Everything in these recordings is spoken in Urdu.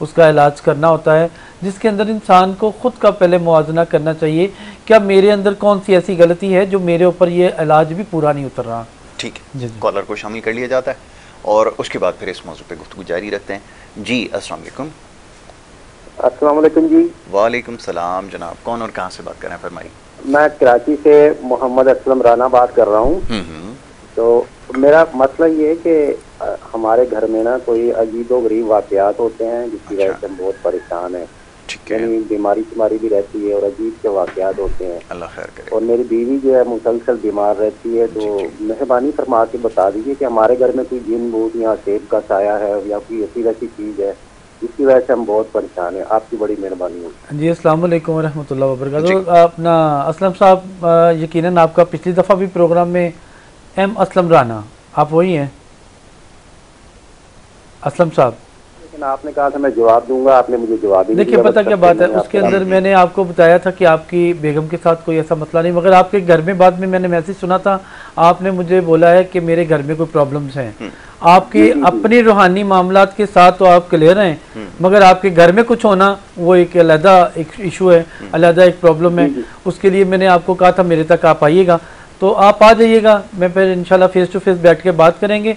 اس کا علاج کرنا ہوتا ہے، جس کے اندر انسان کو خود کا پہلے موازنہ کرنا چاہیے، کیا میرے اندر کون سی ایسی غلطی ہے جو میرے اوپر یہ علاج بھی پورا نہیں اتر رہا۔ ٹھیک ہے، کالر کو شامل کر لیا جاتا ہے اور اس کے بعد پھر اس موضوع پہ گفتگو جاری رکھتے ہیں۔ جی السلام علیکم۔ السلام علیکم جی۔ وعلیکم السلام جناب، کون اور کہاں سے بات کر رہے ہیں، فرمائیے۔ میں کراچی سے محمد اسلم رانا بات کر رہا ہوں۔ تو میرا مسئلہ یہ ہے کہ ہمارے گھر میں نا کوئی عجیب و غریب واقعات ہوتے ہیں جس کی وجہ سے ہم بہت پریشان ہیں، یعنی بیماری شماری بھی رہتی ہے اور عجیب کے واقعات ہوتے ہیں۔ اللہ خیر کرے۔ اور میری بیوی جو ہے مسلسل بیمار رہتی ہے، تو مہربانی فرما کے بتا دیجیے کہ ہمارے گھر میں کوئی جن بھوت یا سیب کا سایہ ہے یا کوئی ایسی ویسی چیز ہے جس کی وجہ سے ہم بہت پریشان ہیں، آپ کی بڑی مہربانی ہوگی۔ جی السلام علیکم ورحمۃ اللہ وبرکاتہ۔ اپنا اسلم صاحب، یقیناً آپ کا پچھلی دفعہ بھی پروگرام میں ایم اسلم رانا آپ وہی ہیں اسلم صاحب؟ لیکن آپ نے کہا تھا میں جواب دوں گا، آپ نے مجھے جواب ہی نہیں دیکھیے دیا۔ پتہ کیا بات ہے، اس کے اندر میں نے آپ کو بتایا تھا کہ آپ کی بیگم کے ساتھ کوئی ایسا مسئلہ نہیں، مگر آپ کے گھر میں بعد میں نے میسج سنا تھا، آپ نے مجھے بولا ہے کہ میرے گھر میں کوئی پرابلمز ہیں، آپ کی اپنی روحانی معاملات کے ساتھ تو آپ کلیئر ہیں، مگر آپ کے گھر میں کچھ ہونا وہ ایک علیحدہ ایک ایشو ہے، علیحدہ ایک پرابلم ہے۔ اس کے لیے میں نے آپ کو کہا تھا میرے تک آپ آئیے گا، تو آپ آ جائیے گا، میں پھر انشاءاللہ فیس ٹو فیس بیٹھ کے بات کریں گے۔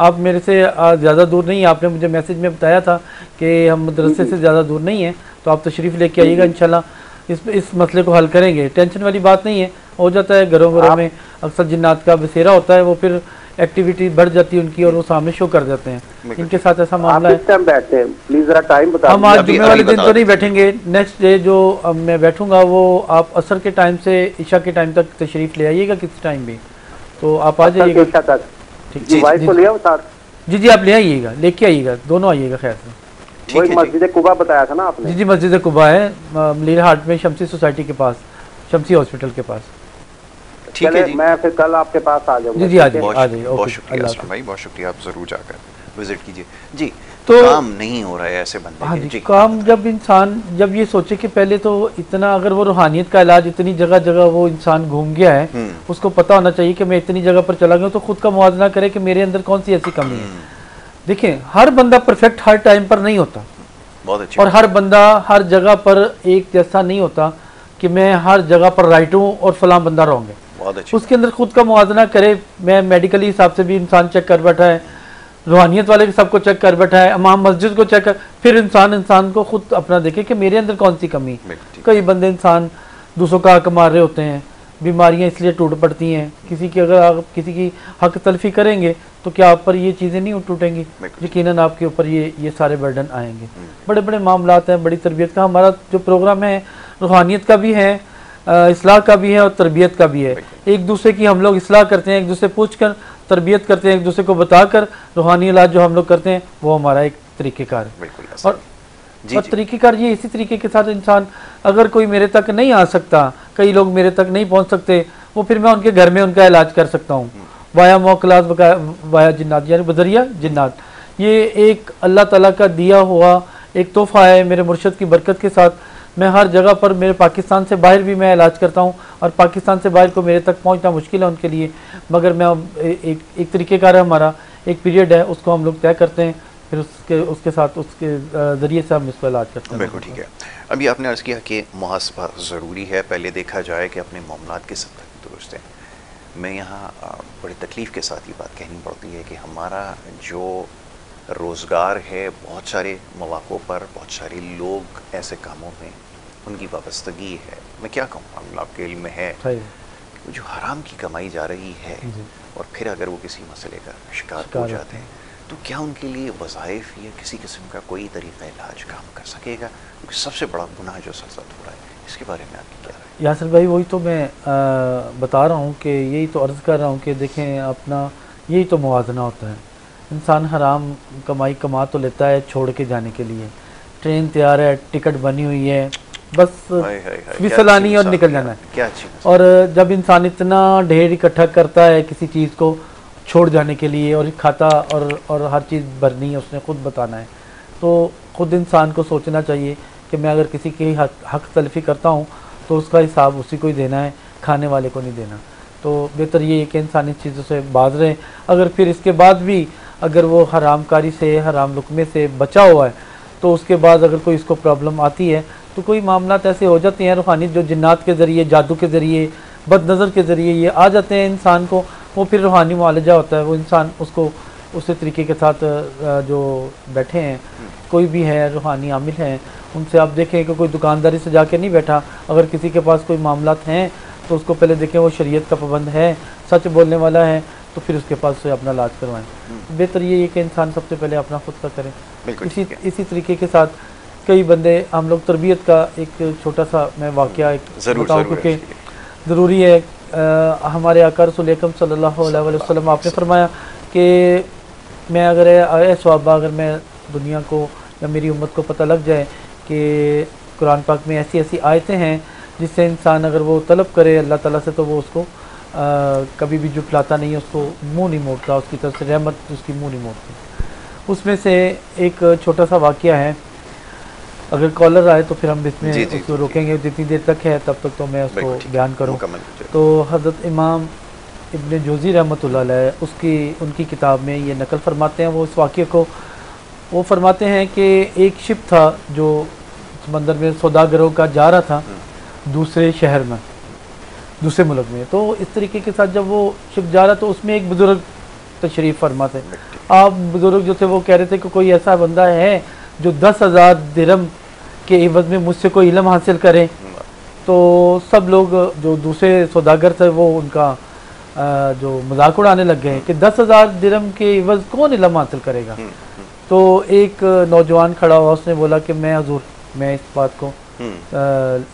آپ میرے سے زیادہ دور نہیں ہیں، آپ نے مجھے میسج میں بتایا تھا کہ ہم مدرسے سے زیادہ دور نہیں ہیں، تو آپ تشریف لے کے آئیے گا، انشاءاللہ اس مسئلے کو حل کریں گے۔ ٹینشن والی بات نہیں ہے، ہو جاتا ہے گھروں میں اکثر جنات کا بسیرا ہوتا ہے، وہ پھر ایکٹیویٹی بڑھ جاتی ہے ان کی اور وہ سامنے شو کر جاتے ہیں، ان کے ساتھ ایسا معاملہ ہے۔ ہم آج جمعے والے دن تو نہیں بیٹھیں گے، نیکسٹ ڈے جو میں بیٹھوں گا وہ آپ عصر کے ٹائم سے عشاء کے ٹائم تک تشریف لے آئیے گا کسی ٹائم بھی، تو آپ آ جائیے گا۔ جی جی آپ لے آئیے گا، لے کے آئیے گا، دونوں آئیے گا خیر سے۔ وہی مسجد قباء بتایا تھا نا آپ نے؟ جی مسجد قباء ہے، ملیر ہاٹ میں شمسی سوسائٹی کے پاس، شمسی ہاسپٹل کے پاس۔ ٹھیک ہے جی، میں پھر کل آپ کے پاس آ جاؤں گا۔ جی جی آ جائیے، بہت شکریہ اسلم بھائی، بہت شکریہ، آپ ضرور جا کر وزٹ کیجیے۔ جی تو کام نہیں ہو رہا ہے ایسے بندے کے، جی کام جب یہ سوچے کہ پہلے تو اتنا اگر وہ روحانیت کا علاج اتنی جگہ جگہ وہ انسان گھوم گیا ہے، اس کو پتہ ہونا چاہیے کہ میں اتنی جگہ پر چلا گیا تو خود کا موازنہ کرے کہ میرے اندر کون سی ایسی کمی ہے۔ دیکھیں ہر بندہ پرفیکٹ ہر ٹائم پر نہیں ہوتا، بہت اچھا، اور ہر بندہ ہر جگہ پر ایک جیسا نہیں ہوتا کہ میں ہر جگہ پر رائٹ ہوں اور فلاں بندہ رانگ ہے۔ بہت اچھا، اس کے اندر خود کا موازنہ کرے، میں میڈیکلی حساب سے بھی انسان چیک کر بیٹھا ہے، روحانیت والے سب کو چیک کر بیٹھا ہے، امام مسجد کو چیک کر، پھر انسان کو خود اپنا دیکھے کہ میرے اندر کون سی کمی۔ کئی بندے انسان دوسروں کا حق مار رہے ہوتے ہیں، بیماریاں اس لیے ٹوٹ پڑتی ہیں، اگر آپ کسی کی حق تلفی کریں گے تو کیا آپ پر یہ چیزیں نہیں ٹوٹیں گی؟ یقیناً آپ کے اوپر یہ سارے برڈن آئیں گے۔ بڑے بڑے معاملات ہیں، بڑی تربیت کا ہمارا جو پروگرام ہے روحانیت کا بھی ہے، اصلاح کا بھی ہے اور تربیت کا بھی ہے۔ ایک دوسرے کی ہم لوگ اصلاح کرتے ہیں، ایک دوسرے پوچھ کر تربیت کرتے ہیں، ایک دوسرے کو بتا کر روحانی علاج جو ہم لوگ کرتے ہیں وہ ہمارا ایک طریقہ کار ہے۔ اور طریقہ کار یہ اسی طریقے کے ساتھ انسان اگر کوئی میرے تک نہیں آ سکتا، کئی لوگ میرے تک نہیں پہنچ سکتے، وہ پھر میں ان کے گھر میں ان کا علاج کر سکتا ہوں وایا موکلات وایا جنات، یعنی بذریعہ جنات۔ یہ ایک اللہ تعالیٰ کا دیا ہوا ایک تحفہ ہے، میرے مرشد کی برکت کے ساتھ میں ہر جگہ پر، میرے پاکستان سے باہر بھی میں علاج کرتا ہوں، اور پاکستان سے باہر کو میرے تک پہنچنا مشکل ہے ان کے لیے، مگر میں ایک طریقہ کار ہے ہمارا، ایک پیریڈ ہے، اس کو ہم لوگ طے کرتے ہیں، پھر اس کے ساتھ اس کے ذریعے سے ہم اس کو علاج کرتے ہیں۔ بالکل ٹھیک ہے۔ ابھی آپ نے عرض کیا کہ محاسبہ ضروری ہے، پہلے دیکھا جائے کہ اپنے معاملات کس حد تک درست ہیں۔ میں یہاں بڑی تکلیف کے ساتھ یہ بات کہنی پڑتی ہے کہ ہمارا جو روزگار ہے، بہت سارے مواقع پر بہت سارے لوگ ایسے کاموں میں ان کی وابستگی ہے، میں کیا کہوں، آپ کے علم میں ہے کہ جو حرام کی کمائی جا رہی ہے، اور پھر اگر وہ کسی مسئلے کا شکار ہو جاتے ہیں تو کیا ان کے لیے وظائف یا کسی قسم کا کوئی طریقہ علاج کام کر سکے گا؟ کیونکہ سب سے بڑا گناہ جو سرزد ہو رہا ہے، اس کے بارے میں آپ کی کیا رائے؟ یاسر بھائی وہی تو میں بتا رہا ہوں کہ یہی تو عرض کر رہا ہوں کہ دیکھیں اپنا یہی تو موازنہ ہوتا ہے۔ انسان حرام کمائی کما تو لیتا ہے چھوڑ کے جانے کے لیے، ٹرین تیار ہے، ٹکٹ بنی ہوئی ہے، بس وصل آنی ہے اور نکل جانا ہے۔ اور جب انسان اتنا ڈھیر اکٹھا کرتا ہے کسی چیز کو چھوڑ جانے کے لیے، اور کھاتا اور ہر چیز بھرنی ہے، اس نے خود بتانا ہے، تو خود انسان کو سوچنا چاہیے کہ میں اگر کسی کی حق تلفی کرتا ہوں تو اس کا حساب اسی کو ہی دینا ہے، کھانے والے کو نہیں دینا۔ تو بہتر یہ ہے کہ انسان اس چیزوں سے باز رہے۔ اگر پھر اس کے بعد بھی اگر وہ حرام کاری سے، حرام لقمے سے بچا ہوا ہے تو اس کے بعد اگر کوئی اس کو پرابلم آتی ہے تو کوئی معاملات ایسے ہو جاتے ہیں روحانی جو جنات کے ذریعے، جادو کے ذریعے، بد نظر کے ذریعے یہ آ جاتے ہیں انسان کو، وہ پھر روحانی معالجہ ہوتا ہے، وہ انسان اس کو اسی طریقے کے ساتھ جو بیٹھے ہیں کوئی بھی ہے روحانی عامل ہیں ان سے آپ دیکھیں کہ کوئی دکانداری سے جا کے نہیں بیٹھا، اگر کسی کے پاس کوئی معاملات ہیں تو اس کو پہلے دیکھیں وہ شریعت کا پابند ہے، سچ بولنے والا ہے، تو پھر اس کے پاس سے اپنا علاج کروائیں۔ بہتر یہ ہے کہ انسان سب سے پہلے اپنا خود کا کرے۔ اسی طریقے کے ساتھ کئی بندے ہم لوگ تربیت کا ایک چھوٹا سا میں واقعہ ایک بتاؤں کیونکہ ضروری ہے۔ ہمارے آقا رسول اکرم صلی اللہ علیہ وسلم آپ نے فرمایا کہ میں اگر صحابہ اگر میں دنیا کو یا میری امت کو پتہ لگ جائے کہ قرآن پاک میں ایسی ایسی آیتیں ہیں جس سے انسان اگر وہ طلب کرے اللہ تعالیٰ سے تو وہ اس کو کبھی بھی جھٹلاتا نہیں، اس کو منہ نہیں موڑتا، اس کی طرف سے رحمت اس کی منہ نہیں موڑتی۔ اس میں سے ایک چھوٹا سا واقعہ ہے، اگر کالر آئے تو پھر ہم اس میں اس کو روکیں گے، جتنی دیر تک ہے تب تک تو میں اس کو بیان کروں۔ تو حضرت امام ابن جوزی رحمۃ اللہ علیہ ان کی کتاب میں یہ نقل فرماتے ہیں وہ اس واقعے کو، وہ فرماتے ہیں کہ ایک شپ تھا جو سمندر میں سوداگروں کا جا رہا تھا دوسرے شہر میں، دوسرے ملک میں، تو اس طریقے کے ساتھ جب وہ شپ جا رہا تو اس میں ایک بزرگ تشریف فرما تھے۔ آپ بزرگ جو تھے وہ کہہ رہے تھے کہ کوئی ایسا بندہ ہے جو 10,000 درہم کے عوض میں مجھ سے کوئی علم حاصل کرے، تو سب لوگ جو دوسرے سوداگر تھے وہ ان کا جو مذاق اڑانے لگ گئے کہ 10,000 درہم کے عوض کون علم حاصل کرے گا۔ تو ایک نوجوان کھڑا ہوا، اس نے بولا کہ میں حضور میں اس بات کو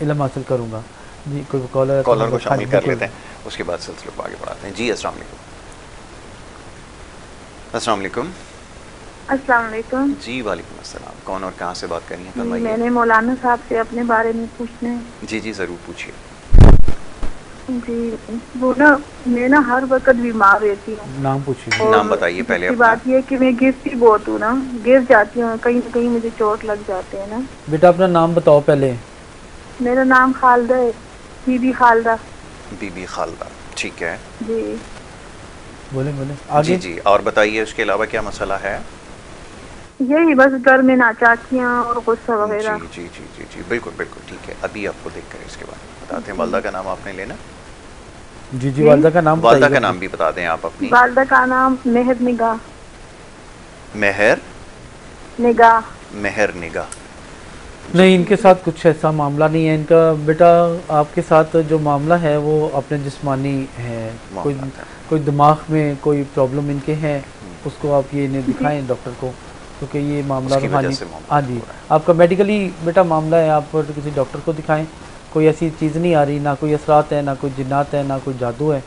علم حاصل کروں گا۔ جی کوئی کالر کو شامل کر لیتے ہیں، اس کے بعد سلسلے کو آگے بڑھاتے ہیں۔ جی السلام علیکم۔ السلام علیکم۔ السلام علیکم۔ جی وعلیکم السلام، کون اور کہاں سے بات کرنی ہے فرمائیے۔ میں نے مولانا صاحب سے اپنے بارے میں پوچھنا ہے۔ جی جی ضرور پوچھیے۔ جی وہ نا میں نا ہر وقت بیمار رہتی ہوں۔ نام پوچھیے۔ نام بتائیے پہلے اپنا۔ بات یہ کہ میں گرتی بہت ہوں نا، گر جاتی ہوں، کہیں نہ کہیں مجھے چوٹ لگ جاتے ہیں نا۔ بیٹا اپنا نام بتاؤ پہلے۔ میرا نام خالدہ ہے، بی بی خالدہ۔ بی بی خالدہ، ٹھیک ہے۔ جی بولیں بولیں آگے۔ جی جی اور بتائیے اس کے علاوہ کیا مسئلہ ہے؟ یہی بس گھر میں ناچاکیاں اور غصہ وغیرہ۔ جی جی جی جی جی بالکل بالکل ٹھیک ہے، ابھی آپ کو دیکھ کر اس کے بعد بتاتے ہیں۔ والدہ کا نام آپ نے لینا؟ جی جی والدہ کا نام والدہ کا نام بھی بتا دیں آپ اپنی۔ والدہ کا نام مہر نگاہ۔ مہر نگاہ۔ مہر نگاہ۔ نہیں ان کے ساتھ کچھ ایسا معاملہ نہیں ہے، ان کا بیٹا آپ کے ساتھ جو معاملہ ہے وہ اپنے جسمانی ہے، کوئی دماغ میں کوئی پرابلم ان کے ہے، اس کو آپ یہ انہیں دکھائیں ڈاکٹر کو، کیونکہ یہ معاملہ روحانی۔ ہاں جی آپ کا میڈیکلی بیٹا معاملہ ہے، آپ کسی ڈاکٹر کو دکھائیں، کوئی ایسی چیز نہیں آ رہی، نہ کوئی اثرات ہے، نہ کوئی جنات ہے، نہ کوئی جادو ہے،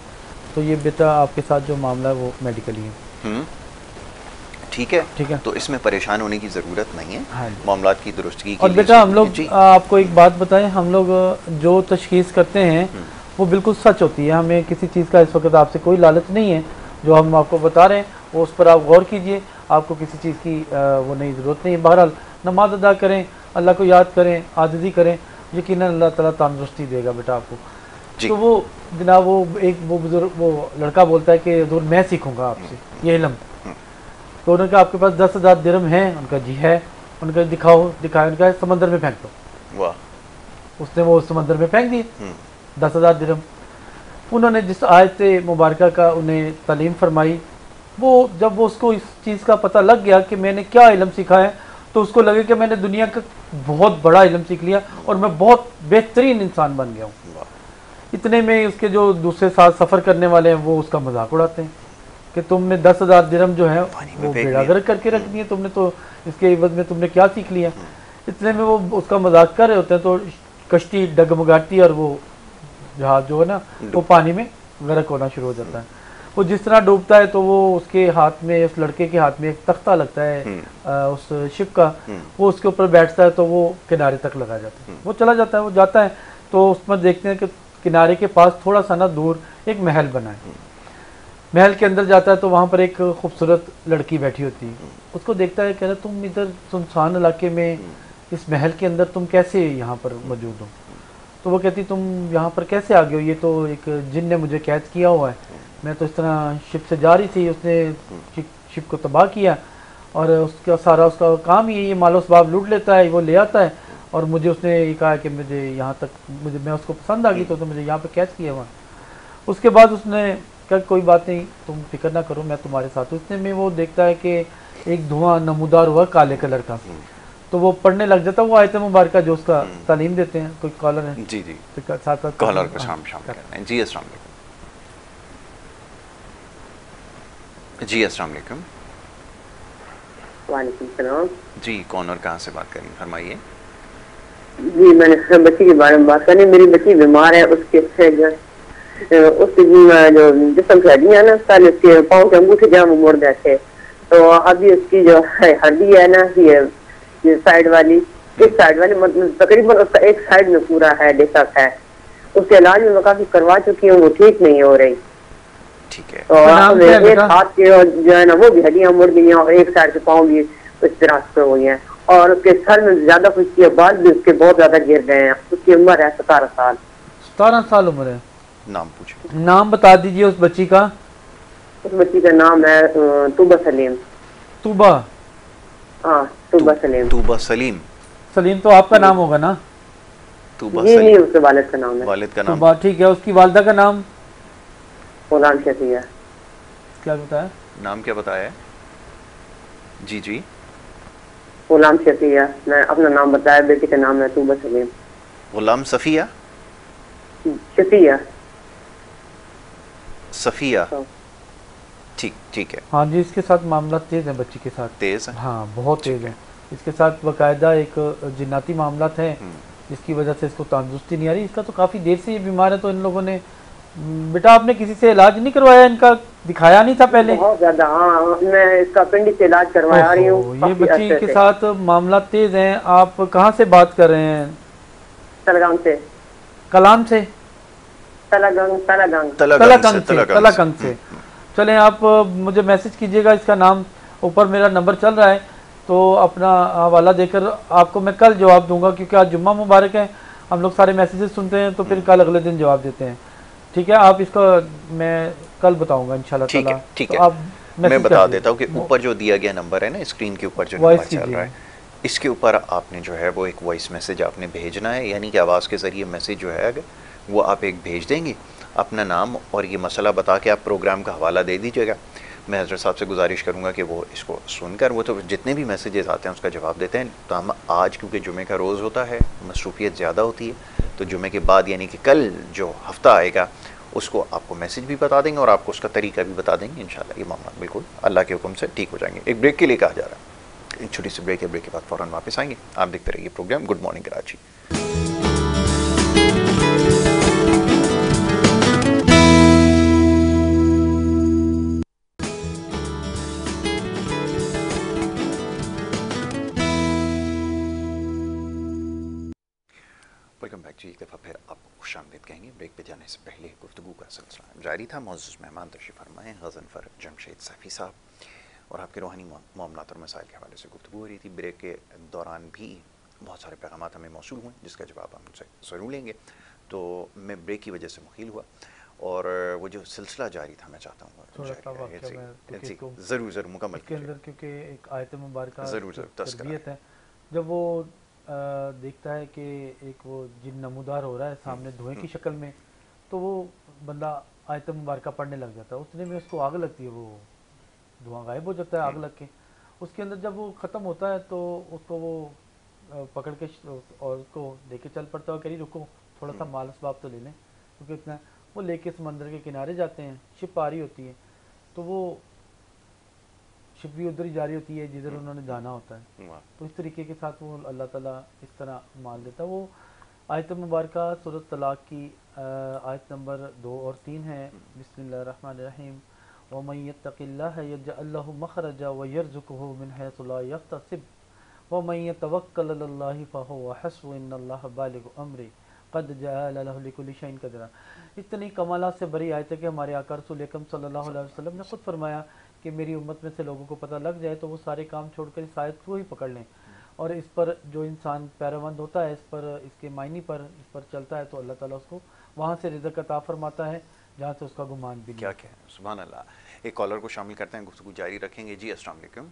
تو یہ بیٹا آپ کے ساتھ جو معاملہ ہے وہ میڈیکلی ہے۔ ٹھیک ہے ٹھیک ہے، تو اس میں پریشان ہونے کی ضرورت نہیں ہے، معاملات کی درستگی کی۔ اور بیٹا ہم لوگ آپ کو ایک بات بتائیں، ہم لوگ جو تشخیص کرتے ہیں وہ بالکل سچ ہوتی ہے، ہمیں کسی چیز کا اس وقت آپ سے کوئی لالچ نہیں ہے، جو ہم آپ کو بتا رہے ہیں وہ اس پر آپ غور کیجئے، آپ کو کسی چیز کی وہ نہیں ضرورت نہیں ہے۔ بہرحال نماز ادا کریں، اللہ کو یاد کریں، عاجزی کریں، یقیناً اللہ تعالیٰ تندرستی دے گا بیٹا آپ کو۔ تو وہ جناب وہ ایک وہ بزرگ وہ لڑکا بولتا ہے کہ حضور میں سیکھوں گا آپ سے یہ علم، تو انہوں نے کہا آپ کے پاس 10,000 درہم ہیں؟ ان کا جی ہے۔ ان کا دکھاؤ، دکھایا، ان کا سمندر میں پھینک دو۔ اس نے وہ سمندر میں پھینک دیے 10,000 درہم۔ انہوں نے جس آیت مبارکہ کا انہیں تعلیم فرمائی، وہ جب وہ اس کو اس چیز کا پتہ لگ گیا کہ میں نے کیا علم سیکھا ہے، تو اس کو لگے کہ میں نے دنیا کا بہت بڑا علم سیکھ لیا اور میں بہت بہترین انسان بن گیا ہوں۔ اتنے میں اس کے جو دوسرے ساتھ سفر کرنے والے ہیں وہ اس کا مذاق اڑاتے ہیں کہ تم نے 10,000 درہم جو ہے وہ بیڑا گرک کر کے رکھ دیے، تم نے تو اس کے عوض میں تم نے کیا سیکھ لیا۔ اتنے میں وہ اس کا مذاق کر رہے ہوتے ہیں تو کشتی ڈگمگاتی اور وہ جہاز جو ہے نا وہ پانی میں غرق ہونا شروع ہو جاتا ہے۔ وہ جس طرح ڈوبتا ہے تو وہ اس کے ہاتھ میں، اس لڑکے کے ہاتھ میں ایک تختہ لگتا ہے اس شپ کا، وہ اس کے اوپر بیٹھتا ہے تو وہ کنارے تک لگا جاتا ہے، وہ چلا جاتا ہے، وہ جاتا ہے تو اس میں دیکھتے ہیں کہ کنارے کے پاس تھوڑا سا نا دور ایک محل بنا ہے۔ محل کے اندر جاتا ہے تو وہاں پر ایک خوبصورت لڑکی بیٹھی ہوتی ہے، اس کو دیکھتا ہے، کہہ رہا تم ادھر سنسان علاقے میں اس محل کے اندر تم کیسے یہاں پر موجود ہو؟ تو وہ کہتی تم یہاں پر کیسے آ گئے ہو؟ یہ تو ایک جن نے مجھے قید کیا ہوا ہے، میں تو اس طرح شپ سے جا رہی تھی، اس نے شپ کو تباہ کیا اور اس کا سارا اس کا کام ہی یہ مال و اسباب لوٹ لیتا ہے، وہ لے آتا ہے، اور مجھے اس نے یہ کہا کہ مجھے یہاں تک مجھے میں اس کو پسند آ گئی تو مجھے یہاں پہ کیچ کیا وہاں. اس کے بعد اس نے کہا کوئی بات نہیں تم فکر نہ کرو میں تمہارے ساتھ ہوں. اتنے میں وہ دیکھتا ہے کہ ایک دھواں نمودار ہوا کالے کلر کا، تو وہ پڑھنے لگ جاتا. وہ آیت مبارکہ جو اس کا تعلیم دیتے ہیں. کوئی کالر ہے جی جی ساتھ ساتھ کالر کو شامل کرنا ہے. جی السلام علیکم. جی السلام علیکم. وعلیکم السلام. جی کون اور کہاں سے بات کریں فرمائیے. جی میں نے بچی کے بارے میں بات کرنی. میری بچی بیمار ہے، اس کے جو جسم کی ہڈیاں نا پہلے اس کے پاؤں کے انگوٹھے جام موڑ گئے تھے، تو ابھی اس کی جو ہڈی ہے نا یہ سائڈ والی، ایک سائڈ والی مطلب تقریباً اس کا ایک سائڈ میں پورا ہے ڈسک ہے. اس کے علاج میں کافی کروا چکی ہوں، وہ ٹھیک نہیں ہو رہی. ٹھیک ہے. اور ایک ہاتھ کے جو ہے نا وہ بھی ہڈیاں مڑ گئی ہیں، اور ایک سائڈ کے پاؤں بھی اس طرح سے ہوئی ہیں، اور اس کے سر میں زیادہ کچھ کیا، بال بھی اس کے بہت زیادہ گر گئے ہیں. اس کی عمر ہے 17 سال. 17 سال عمر ہے. نام پوچھیں. نام بتا دیجئے اس بچی کا. اس بچی کا نام ہے طوبہ سلیم. طوبہ؟ ہاں طوبہ سلیم. طوبہ سلیم. سلیم تو آپ کا نام ہوگا نا؟ طوبہ جی سلیم نہیں، اس کے والد کا نام ہے. والد کا نام طوبہ. ٹھیک ہے. اس کی والدہ کا نام غلام شفیع. کیا بتایا؟ نام کیا بتایا ہے؟ جی جی غلام شفیع. میں اپنا نام بتایا، بیٹی کا نام ہے طوبہ سلیم. غلام صفیہ. شفیع. صفیہ. ٹھیک ہے. ہاں جی. اس کے ساتھ معاملات تیز ہیں بچی کے ساتھ. تیز ہے. ہاں بہت تیز ہیں. اس کے ساتھ باقاعدہ ایک جناتی معاملات ہیں جس کی وجہ سے اس کو تندرستی نہیں آ رہی. اس کا تو کافی دیر سے یہ بیمار ہے. تو ان لوگوں نے بیٹا آپ نے کسی سے علاج نہیں کروایا؟ ان کا دکھایا نہیں تھا پہلے؟ بہت زیادہ. ہاں میں اس کا اپینڈکس سے علاج کروایا رہی ہوں. یہ بچی کے ساتھ معاملات تیز ہیں. آپ کہاں سے بات کر رہے ہیں؟ تلگنگ سے. کلام سے؟ تلگنگ سے. چلیں آپ مجھے میسج کیجئے گا. اس کا نام اوپر میرا نمبر چل رہا ہے، تو اپنا حوالہ دے کر آپ کو میں کل جواب دوں گا، کیونکہ آج جمعہ مبارک ہے. ہم لوگ سارے میسیجز سنتے ہیں تو پھر کل اگلے دن جواب دیتے ہیں. ٹھیک ہے. آپ اس کا میں کل بتاؤں گا انشاءاللہ تعالی. ٹھیک ہے. میں بتا دیتا ہوں کہ اوپر جو دیا گیا نمبر ہے نا، اسکرین کے اوپر جو نمبر چل رہا ہے، اس کے اوپر آپ نے جو ہے وہ ایک وائس میسج آپ نے بھیجنا ہے. یعنی کہ آواز کے ذریعے میسج جو ہے وہ آپ ایک بھیج دیں گے. اپنا نام اور یہ مسئلہ بتا کے آپ پروگرام کا حوالہ دے دیجیے گا. میں حضرت صاحب سے گزارش کروں گا کہ وہ اس کو سن کر، وہ تو جتنے بھی میسیجز آتے ہیں اس کا جواب دیتے ہیں. تو ہم آج کیونکہ جمعے کا روز ہوتا ہے، مصروفیت زیادہ ہوتی ہے، تو جمعے کے بعد یعنی کہ کل جو ہفتہ آئے گا اس کو آپ کو میسج بھی بتا دیں گے اور آپ کو اس کا طریقہ بھی بتا دیں گے. انشاءاللہ یہ معاملات بالکل اللہ کے حکم سے ٹھیک ہو جائیں گے. ایک بریک کے لیے کہا جا رہا ہے، ایک چھوٹی سی بریک ہے. بریک کے بعد فوراً واپس آئیں گے. آپ دیکھتے رہیے programme good morning Karachi. Welcome back جی. ایک دفعہ پھر آپ کو خوش آمدید کہیں گے. بریک پہ جانے سے پہلے گفتگو کا سلسلہ جاری تھا. معزز مہمان تشریف فرمائے غضنفر جمشید صافی صاحب، اور آپ کے روحانی معاملات اور مسائل کے حوالے سے گفتگو ہو رہی تھی. بریک کے دوران بھی بہت سارے پیغامات ہمیں موصول ہوئے جس کا جواب ہم سے ضرور لیں گے. تو میں بریک کی وجہ سے مخیل ہوا، اور وہ جو سلسلہ جاری تھا میں چاہتا ہوں ضرور مکمل کے اندر، کیونکہ ایک آیت مبارکہ ضرور تربیت ہے. جب وہ دیکھتا ہے کہ ایک وہ جن نمودار ہو رہا ہے سامنے دھوئیں کی شکل میں، تو وہ بندہ آیت مبارکہ پڑھنے لگ جاتا ہے. اتنے میں اس کو آگ لگتی ہے، وہ دھواں غائب ہو جاتا ہے آگ لگ کے. اس کے اندر جب وہ ختم ہوتا ہے تو اس کو وہ پکڑ کے اور اس کو لے کے چل پڑتا ہے. کہیں رکو تھوڑا سا مال اسباب تو لے لیں، کیونکہ اتنا وہ لے کے سمندر کے کنارے جاتے ہیں. شپ آ رہی ہوتی ہے، تو وہ شپ بھی ادھر ہی جاری ہوتی ہے جدھر انہوں نے جانا ہوتا ہے. تو اس طریقے کے ساتھ وہ اللہ تعالیٰ اس طرح مال دیتا ہے. وہ آیت مبارکہ سورۃ طلاق کی آیت نمبر 2 اور 3 ہے. بسم اللہ الرحمن الرحیم. وَمَن يَتَّقِ اللَّهَ يَجْعَلْ لَهُ مَخْرَجًا وَيَرْزُقْهُ مِنْ حَيْثُ لَا يَحْتَسِبُ وَمَن يَتَوَكَّلْ عَلَى اللَّهِ فَهُوَ حَسْبُهُ إِنَّ اللَّهَ بَالِغُ أَمْرِهِ قد جعل له لكل شيء قدرا. اتنی کمالات سے بری آیت ہے کہ ہمارے آقا رسول اکرم صلی اللہ علیہ وسلم نے خود فرمایا کہ میری امت میں سے لوگوں کو پتہ لگ جائے تو وہ سارے کام چھوڑ کر اس آیت کو ہی پکڑ لیں، اور اس پر جو انسان پیروند ہوتا ہے، اس پر اس کے معنی پر اس پر چلتا ہے، تو اللہ تعالیٰ اس کو وہاں سے رزق عطا فرماتا ہے جہاں سے اس کا گمان بھی نہیں. کیا سبحان اللہ. ایک کالر کو شامل کرتے ہیں، گفتگو جاری رکھیں گے. جی السلام علیکم.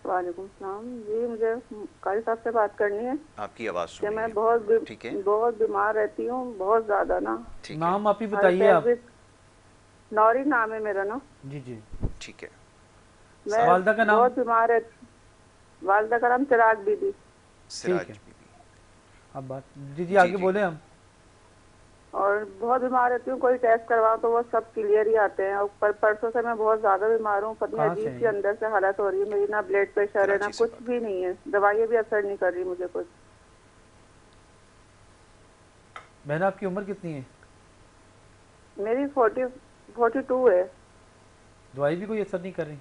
وعلیکم السلام جی، مجھے قاری صاحب سے بات کرنی ہے آپ کی آواز کہ سن میں رہی ہے. ٹھیک ہے بہت بیمار رہتی ہوں، بہت زیادہ نا. ٹھیک ہے نام آپ ہی بتائیے آپ. نوری نام ہے میرا نا. جی جی. ٹھیک ہے. میں والدہ کا نام؟ بہت بیمار ہے. والدہ کا نام چراغ بی بی. سراج بی بی. اب بات جی آگے بولیں ہم. اور بہت بیمار رہتی ہوں، کوئی ٹیسٹ کرواؤ تو وہ سب کلیئر ہی آتے ہیں. اور پرسوں سے میں بہت زیادہ بیمار ہوں. پتہ نہیں کہاں سے عجیب ہیں سی یہ؟ اندر سے حالت ہو رہی ہے میری. نہ بلڈ پریشر ہے، نہ کراچی سے کچھ بات بھی کر نہیں ہے. دوائیاں بھی اثر نہیں کر رہی مجھے کچھ. بہن آپ کی عمر کتنی ہے؟ میری 42 ہے. دوائی بھی کوئی اثر نہیں کر رہی؟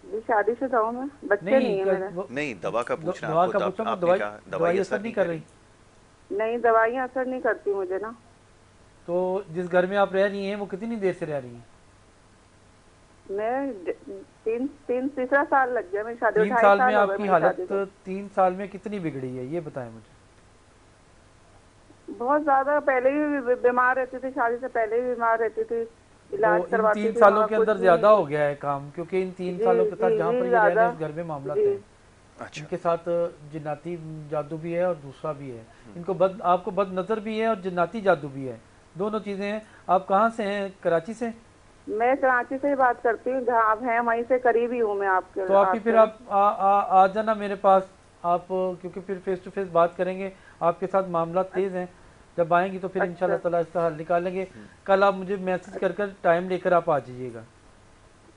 جی شادی سے ہوں میں، بچے نہیں ہیں میرے. نہیں دوا کا پوچھ رہے ہیں دوا آپ کا کو. پوچھا میں. آپ نے کہا دوائی اثر نہیں کر رہی؟ نہیں دوائیاں اثر نہیں کرتی مجھے نا. تو جس گھر میں آپ رہ رہی ہیں وہ کتنی دیر سے رہ رہی ہیں؟ میں تیسرا سال لگ گیا میری شادی. 3 2.5 سال میں سال ہو آپ گئے کی میری شادی حالت کو. 3 سال میں کتنی بگڑی ہے یہ بتائیں مجھے. بہت زیادہ. پہلے بھی بیمار رہتی تھی، شادی سے پہلے بھی بیمار رہتی تھی. تو علاج ان کرواتی 3 تھی سالوں وہاں کے کچھ اندر بھی. زیادہ ہو گیا ہے کام، کیونکہ ان 3 جی سالوں کے ساتھ جی جہاں جی پر یہ رہ رہے زیادہ. ہیں اس گھر میں معاملات جی ہیں. ان اچھا کے ساتھ جناتی جادو بھی ہے اور دوسرا بھی ہے. ان کو آپ کو بد نظر بھی ہے اور جناتی جادو بھی ہے. دونوں چیزیں ہیں. آپ کہاں سے ہیں؟ کراچی سے؟ میں کراچی سے ہی بات کرتی ہوں. جہاں آپ ہیں وہیں سے قریب ہی ہوں میں آپ کے. تو آپ کی پھر آپ آ جانا میرے پاس آپ، کیونکہ پھر فیس ٹو فیس بات کریں گے. آپ کے ساتھ معاملات تیز ہیں. جب آئیں گی تو پھر اچھا انشاءاللہ تعالیٰ اس کا حل نکالیں گے. کل آپ مجھے میسج کر کر ٹائم لے کر آپ آ جائیے گا.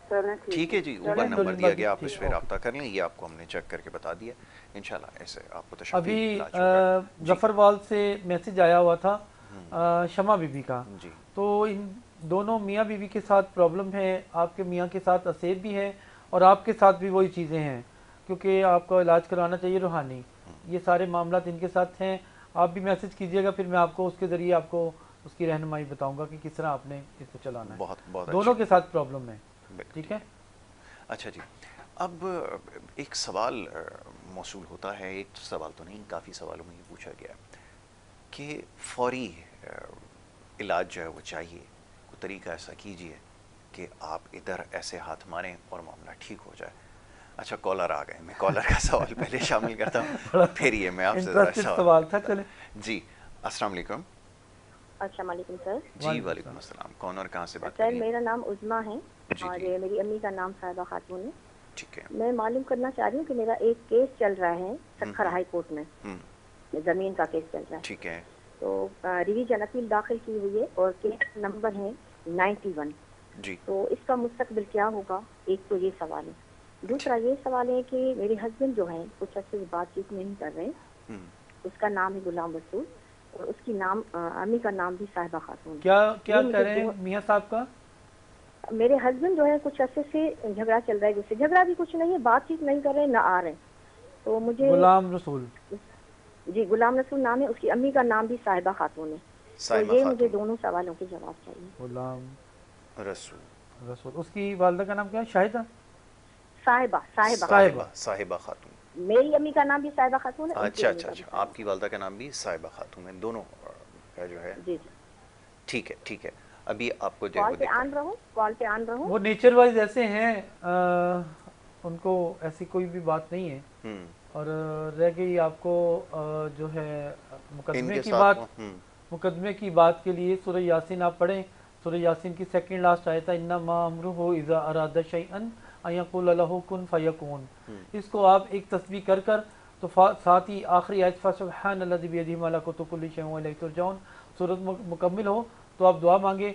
چلیں ٹھیک ہے جی. اوپر چلیں نمبر دولین دیا باجی گیا، آپ اس ٹھیک پہ ہے. رابطہ کر لیں. یہ آپ کو ہم نے چیک کر کے بتا دیا. انشاءاللہ ایسے آپ کو تشفی ابھی علاج ہوگا. جی ظفر وال سے میسج آیا ہوا تھا شمع بی بی کا. جی تو ان دونوں میاں بیوی کے ساتھ پرابلم ہے. آپ کے میاں کے ساتھ اسیب بھی ہے اور آپ کے ساتھ بھی وہی چیزیں ہیں، کیونکہ آپ کو علاج کروانا چاہیے روحانی. یہ سارے معاملات ان کے ساتھ ہیں. آپ بھی میسج کیجئے گا، پھر میں آپ کو اس کے ذریعے آپ کو اس کی رہنمائی بتاؤں گا کہ کس طرح آپ نے اس کو چلانا بہت ہے. بہت دونوں اچھی کے ساتھ پرابلم ہے. بالکل ٹھیک ہے. اچھا جی. اب ایک سوال موصول ہوتا ہے. ایک سوال تو نہیں، کافی سوالوں میں یہ پوچھا گیا کہ فوری علاج جو ہے وہ چاہیے. کوئی طریقہ ایسا کیجئے کہ آپ ادھر ایسے ہاتھ ماریں اور معاملہ ٹھیک ہو جائے. اچھا کالر آ گئے. میں کالر کا سوال پہلے شامل کرتا ہوں، پھر یہ میں آپ سے ذرا انٹرسٹڈ سوال سوال تھا. کرتا چلیں. ہوں. جی السلام علیکم. السلام علیکم سر. جی وعلیکم السلام. کون اور کہاں سے بات کر سر رہی ہیں؟ میرا نام عظمیٰ ہے جی اور جی میری امی کا نام صاحبہ خاتون ہے. ٹھیک ہے. میں معلوم کرنا چاہ رہی ہوں کہ میرا ایک کیس چل رہا ہے سکھر ہائی کورٹ میں. زمین کا کیس چل رہا ہے. ٹھیک ہے. تو ریویژن اپیل داخل کی ہوئی ہے اور کیس نمبر ہے 91. جی تو اس کا مستقبل کیا ہوگا؟ ایک تو یہ سوال ہے. دوسرا یہ سوال ہے کہ میرے ہسبینڈ جو ہیں کچھ عرصے سے بات چیت نہیں کر رہے. اس کا نام ہے غلام رسول اور اس کی نام امی کا نام بھی صاحبہ خاتون. کیا کہہ رہے ہیں میاں صاحب کا؟ میرے ہسبینڈ جو ہے کچھ عرصے سے جھگڑا چل رہا ہے. جس سے جھگڑا بھی کچھ نہیں ہے، بات چیت نہیں کر رہے، نہ آ رہے. تو مجھے غلام رسول. جی غلام رسول نام ہے. اس کی امی کا نام بھی صاحبہ خاتون ہے. تو سائمہ یہ مجھے خاتون. دونوں سوالوں کے جواب چاہیے. غلام رسول. اس کی والدہ کا نام کیا ہے؟ شاہدہ. صاحبہ خاتون. میری امی کا نام بھی صاحبہ خاتون ہے. ان کی اچھا امی اچھا کا بھی اچھا. آپ صاحبہ کی والدہ کا نام بھی صاحبہ خاتون ہے. دونوں کا جو ہے. جی جی. ٹھیک ہے ٹھیک ہے. ابھی آپ کو جو ہے کال وہ پہ دکھتا آن رہو، کال پہ آن رہو. وہ نیچر وائز ایسے ہیں، ان کو ایسی کوئی بھی بات نہیں ہے. اور رہ گئی آپ کو جو ہے ان مقدمے کے کی ساتھ بات. مقدمے کی بات کے لیے سورہ یاسین آپ پڑھیں. سورہ یاسین کی سیکنڈ لاسٹ آیت ہے انما امرہ اذا اراد شیئا ان یقول له کن فیکون. اس کو آپ ایک تسبیح کر کر تو ساتھ ہی آخری آیت فسبحان الذی بیدہ ملکوت کل شیء والیہ ترجعون سورت مکمل ہو تو آپ دعا مانگے.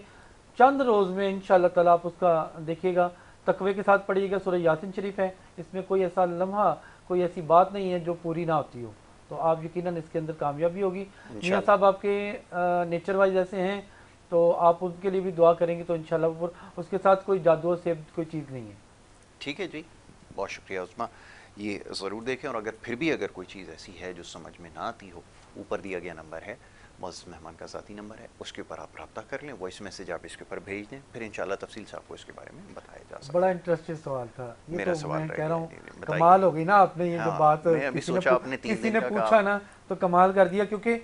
چند روز میں انشاءاللہ تعالیٰ آپ اس کا دیکھیے گا. تقوی کے ساتھ پڑھیے گا. سورہ یاسین شریف ہے، اس میں کوئی ایسا لمحہ کوئی ایسی بات نہیں ہے جو پوری نہ ہوتی ہو. تو آپ یقیناً اس کے اندر کامیابی ہوگی. میاں صاحب آپ کے نیچر وائز ایسے ہیں تو آپ ان کے لیے بھی دعا کریں گے تو انشاءاللہ اس کے ساتھ کوئی جادو سے کوئی چیز نہیں ہے. ٹھیک ہے جی. بہت شکریہ عظمیٰ. یہ ضرور دیکھیں. اور اگر پھر بھی اگر کوئی چیز ایسی ہے جو سمجھ میں نہ آتی ہو، اوپر دیا گیا نمبر ہے، معزز مہمان کا ذاتی نمبر ہے، اس کے اوپر آپ رابطہ کر لیں. وائس میسج آپ اس کے اوپر بھیج دیں. پھر انشاءاللہ تفصیل سے آپ کو اس کے بارے میں بتایا جا سکتا ہے. بڑا انٹرسٹنگ سوال تھا یہ. میرا تو سوال میں رہ کہہ رہا گیا. ہوں بتائیے. کمال ہو گئی نا آپ نے یہ جو بات میں ابھی سوچا آپ نے 3 کسی دن نے کا پوچھا نا تو کمال کر دیا. کیونکہ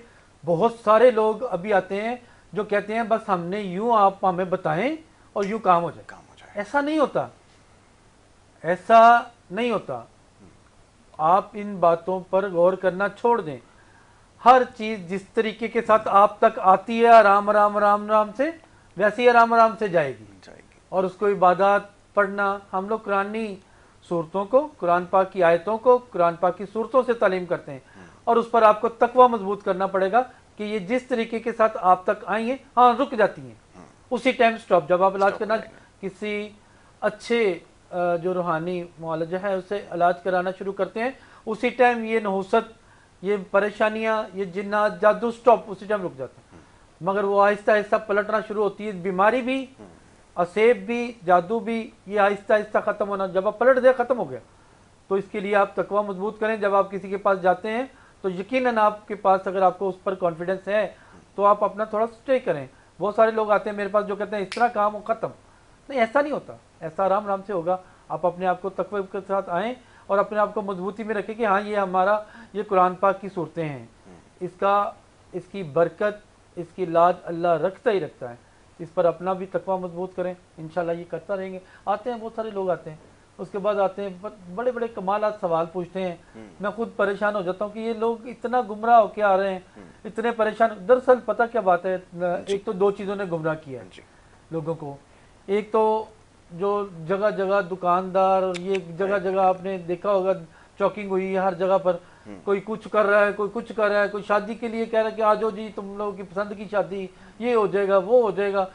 بہت سارے لوگ ابھی آتے ہیں جو کہتے ہیں بس ہم نے یوں آپ ہمیں بتائیں اور یوں کام ہو جائے. ایسا نہیں ہوتا. ایسا نہیں ہوتا. آپ ان باتوں پر غور کرنا چھوڑ دیں. ہر چیز جس طریقے کے ساتھ آپ تک آتی ہے آرام آرام آرام آرام سے ویسے ہی آرام آرام سے جائے گی. اور اس کو عبادات پڑھنا, ہم لوگ قرآنی صورتوں کو, قرآن پاک کی آیتوں کو, قرآن پاک کی صورتوں سے تعلیم کرتے ہیں, اور اس پر آپ کو تقوی مضبوط کرنا پڑے گا کہ یہ جس طریقے کے ساتھ آپ تک آئی ہیں ہاں رک جاتی ہیں, اسی ٹائم سٹاپ. جب آپ علاج کرنا کسی اچھے جو روحانی معالجہ ہے اسے علاج کرانا شروع کرتے ہیں, اسی ٹائم یہ نحوست, یہ پریشانیاں, یہ جنات, جادو سٹاپ, اسی ٹائم رک جاتا ہے. مگر وہ آہستہ آہستہ پلٹنا شروع ہوتی ہے. بیماری بھی, اسیب بھی, جادو بھی, یہ آہستہ آہستہ ختم ہونا. جب آپ پلٹ دے ختم ہو گیا. تو اس کے لیے آپ تقوی مضبوط کریں. جب آپ کسی کے پاس جاتے ہیں تو یقیناً آپ کے پاس اگر آپ کو اس پر کانفیڈنس ہے تو آپ اپنا تھوڑا سٹے کریں. بہت سارے لوگ آتے ہیں میرے پاس جو کہتے ہیں اس طرح کام ہو ختم. نہیں, ایسا نہیں ہوتا. ایسا آرام آرام سے ہوگا. آپ اپنے آپ کو تقوی کے ساتھ آئیں اور اپنے آپ کو مضبوطی میں رکھیں کہ ہاں یہ ہمارا, یہ قرآن پاک کی صورتیں ہیں, اس کی برکت, اس کی لاج اللہ رکھتا ہی رکھتا ہے. اس پر اپنا بھی تقوی مضبوط کریں, انشاءاللہ یہ کرتا رہیں گے. آتے ہیں بہت سارے لوگ آتے ہیں, اس کے بعد آتے ہیں بڑے بڑے کمالات سوال پوچھتے ہیں. میں خود پریشان ہو جاتا ہوں کہ یہ لوگ اتنا گمراہ ہو کے آ رہے ہیں, اتنے پریشان. دراصل پتہ کیا بات ہے, ایک تو دو چیزوں نے گمراہ کیا ہے لوگوں کو. ایک تو جو جگہ جگہ دکاندار, اور یہ جگہ جگہ آپ نے دیکھا ہوگا چوکنگ ہوئی ہے ہر جگہ پر, کوئی کچھ کر رہا ہے, کوئی کچھ کر رہا ہے, کوئی شادی کے لیے کہہ رہا ہے کہ آ جاؤ جی تم لوگوں کی پسند کی شادی, یہ ہو جائے گا, وہ ہو جائے گا.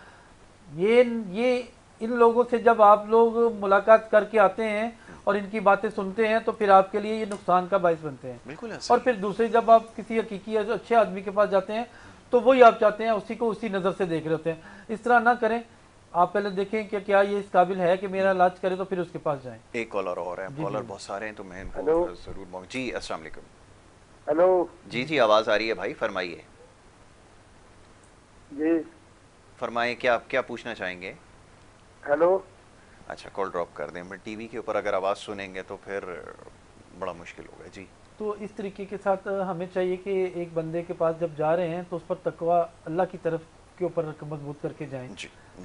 یہ ان لوگوں سے جب آپ لوگ ملاقات کر کے آتے ہیں اور ان کی باتیں سنتے ہیں تو پھر آپ کے لیے یہ نقصان کا باعث بنتے ہیں. اور پھر دوسرے جب آپ کسی حقیقی اچھے آدمی کے پاس جاتے ہیں تو وہی آپ چاہتے ہیں اسی کو اسی نظر سے دیکھ رہے ہوتے ہیں. اس طرح نہ کریں. آپ پہلے دیکھیں کہ کیا یہ اس قابل ہے کہ میرا علاج کرے, تو پھر اس کے پاس جائیں. ایک کالر اور ہے, کالر بہت سارے ہیں تو میں ان کو ضرور. جی السلام علیکم. ہیلو. جی آواز آ رہی ہے بھائی, فرمائیے. جی فرمائیں, کیا پوچھنا چاہیں گے؟ ہیلو. اچھا کال ڈراپ کر دیں. ٹی وی کے اوپر اگر آواز سنیں گے تو پھر بڑا مشکل ہوگا. جی تو اس طریقے کے ساتھ ہمیں چاہیے کہ ایک بندے کے پاس جب جا رہے ہیں تو اس پر تقوی اللہ کی طرف کے اوپر مضبوط کر کے جائیں.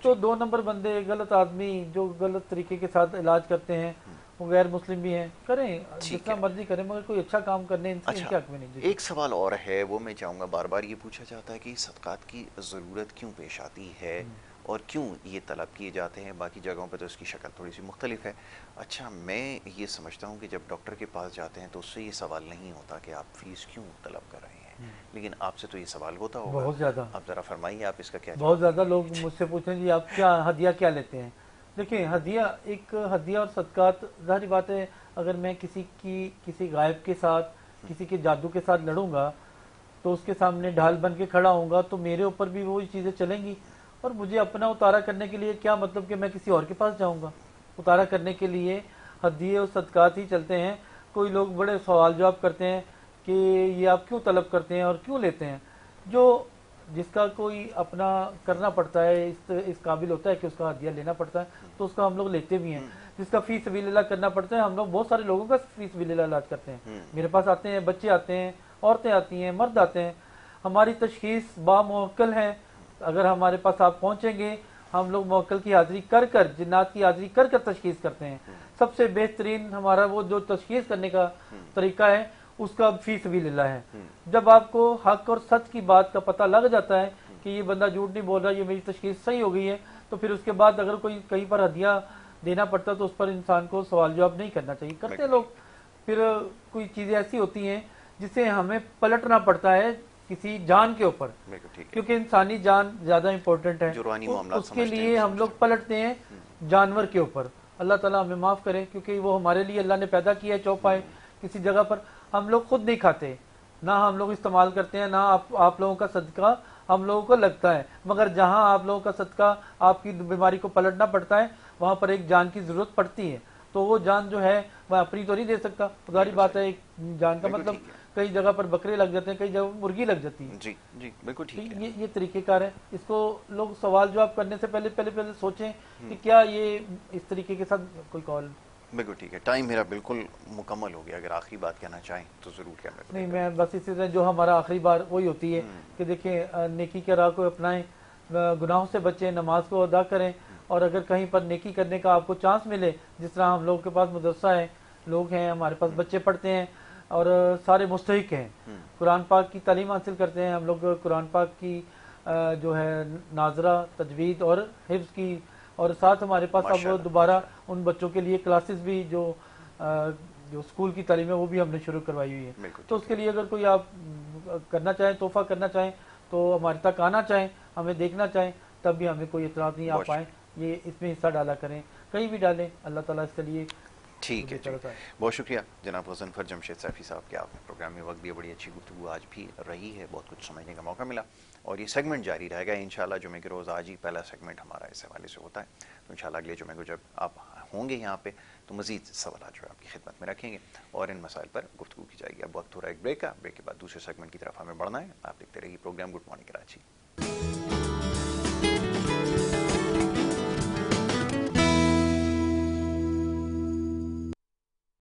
تو 2 نمبر بندے, غلط آدمی جو غلط طریقے کے ساتھ علاج کرتے ہیں, وہ غیر مسلم بھی ہیں, کریں جتنا مرضی کریں, مگر کوئی اچھا کام کرنے ان کے حق میں نہیں. ایک سوال اور ہے, وہ میں چاہوں گا, بار بار یہ پوچھا جاتا ہے کہ صدقات کی ضرورت کیوں پیش آتی ہے اور کیوں یہ طلب کیے جاتے ہیں. باقی جگہوں پہ تو اس کی شکل تھوڑی سی مختلف ہے. اچھا, میں یہ سمجھتا ہوں کہ جب ڈاکٹر کے پاس جاتے ہیں تو اس سے یہ سوال نہیں ہوتا کہ آپ فیس کیوں طلب کر رہے ہیں, لیکن آپ سے تو یہ سوال ہوتا ہوگا. بہت زیادہ. آپ ذرا فرمائیے, آپ اس کا کیا؟ بہت زیادہ لوگ مجھ سے پوچھیں جی آپ کیا ہدیہ کیا لیتے ہیں. دیکھیں, ہدیہ اور صدقات, ظاہری بات ہے اگر میں کسی غائب کے ساتھ, کسی کے جادو کے ساتھ لڑوں گا تو اس کے سامنے ڈھال بن کے کھڑا ہوں گا تو میرے اوپر بھی وہی چیزیں چلیں گی. اور مجھے اپنا اتارا کرنے کے لیے کیا مطلب کہ میں کسی اور کے پاس جاؤں گا. اتارا کرنے کے لیے ہدیے اور صدقات ہی چلتے ہیں. کوئی لوگ بڑے سوال جواب کرتے ہیں کہ یہ آپ کیوں طلب کرتے ہیں اور کیوں لیتے ہیں. جس کا کوئی اپنا کرنا پڑتا ہے, اس قابل ہوتا ہے کہ اس کا ہدیہ لینا پڑتا ہے, تو اس کا ہم لوگ لیتے بھی ہیں. جس کا فی سبیل اللہ کرنا پڑتا ہے, ہم لوگ بہت سارے لوگوں کا فی سبیل اللہ علاج کرتے ہیں. میرے پاس آتے ہیں بچے, آتے ہیں عورتیں, آتی ہیں مرد, آتے ہیں. ہماری تشخیص باموکل ہے. اگر ہمارے پاس آپ پہنچیں گے, ہم لوگ موکل کی حاضری کر کر, جنات کی حاضری کر کر تشخیص کرتے ہیں. سب سے بہترین ہمارا وہ جو تشخیص کرنے کا طریقہ ہے اس کا فی سبیل اللہ ہے. جب آپ کو حق اور سچ کی بات کا پتہ لگ جاتا ہے کہ یہ بندہ جھوٹ نہیں بول رہا, یہ میری تشخیص صحیح ہو گئی ہے, تو پھر اس کے بعد اگر کوئی کہیں پر ہدیہ دینا پڑتا تو اس پر انسان کو سوال جواب نہیں کرنا چاہیے. کرتے لوگ. پھر کوئی چیزیں ایسی ہوتی ہیں جسے ہمیں پلٹنا پڑتا ہے کسی جان کے اوپر, کیونکہ انسانی جان زیادہ امپورٹنٹ ہے. اس کے لیے ہم لوگ پلٹتے ہیں جانور کے اوپر. اللہ تعالیٰ ہمیں معاف کرے, کیونکہ وہ ہمارے لیے اللہ نے پیدا کیا ہے چوپائے کسی جگہ پر. ہم لوگ خود نہیں کھاتے, نہ ہم لوگ استعمال کرتے ہیں, نہ آپ لوگوں کا صدقہ ہم لوگوں کو لگتا ہے. مگر جہاں آپ لوگوں کا صدقہ آپ کی بیماری کو پلٹنا پڑتا ہے, وہاں پر ایک جان کی ضرورت پڑتی ہے. تو وہ جان جو ہے وہ اپنی تو نہیں دے سکتا. ظاہری بات ہے, ایک جان کا مطلب کئی جگہ پر بکرے لگ جاتے ہیں, کئی جگہ مرغی لگ جاتی ہے. جی جی بالکل ٹھیک ہے. یہ طریقہ کار ہے. اس کو لوگ سوال جواب کرنے سے پہلے سوچیں کہ کیا یہ اس طریقے کے ساتھ کوئی کال. بالکل ٹھیک ہے. ٹائم میرا بالکل مکمل ہو گیا. اگر آخری بات کہنا چاہیں تو ضرور کیا. نہیں, میں بس اسی طرح جو ہمارا آخری بار وہی ہوتی ہے کہ دیکھیں نیکی کے راہ کو اپنائیں, گناہوں سے بچیں, نماز کو ادا کریں, اور اگر کہیں پر نیکی کرنے کا آپ کو چانس ملے, جس طرح ہم لوگوں کے پاس مدرسہ ہے, لوگ ہیں, ہمارے پاس بچے پڑھتے ہیں اور سارے مستحق ہیں, قرآن پاک کی تعلیم حاصل کرتے ہیں. ہم لوگ قرآن پاک کی جو ہے ناظرہ, تجوید اور حفظ کی, اور ساتھ ہمارے پاس اب دوبارہ ان بچوں کے لیے کلاسز بھی جو اسکول کی تعلیم ہے وہ بھی ہم نے شروع کروائی ہوئی ہے. تو اس کے لیے اگر کوئی آپ کرنا چاہیں, تحفہ کرنا چاہیں, تو ہمارے تک آنا چاہیں, ہمیں دیکھنا چاہیں, تب بھی ہمیں کوئی اطلاعات نہیں, آپ آئیں, یہ اس میں حصہ ڈالا کریں, کہیں بھی ڈالیں, اللہ تعالیٰ اس کے لیے. ٹھیک ہے جی, بہت شکریہ جناب غضنفر جمشید سیفی صاحب کہ آپ نے پروگرام میں وقت دیا. بڑی اچھی گفتگو آج بھی رہی ہے, بہت کچھ سمجھنے کا موقع ملا, اور یہ سیگمنٹ جاری رہے گا انشاءاللہ. جمعے کے روز آج ہی پہلا سیگمنٹ ہمارا اس حوالے سے ہوتا ہے, تو انشاءاللہ اگلے جمعے کو جب آپ ہوں گے یہاں پہ تو مزید سوالات جو ہے آپ کی خدمت میں رکھیں گے اور ان مسائل پر گفتگو کی جائے گی. اب وقت ہو رہا ہے ایک بریک کا, بریک کے بعد دوسرے سیگمنٹ کی طرف ہمیں بڑھنا ہے. آپ دیکھتے رہیے پروگرام گڈ مارننگ کراچی.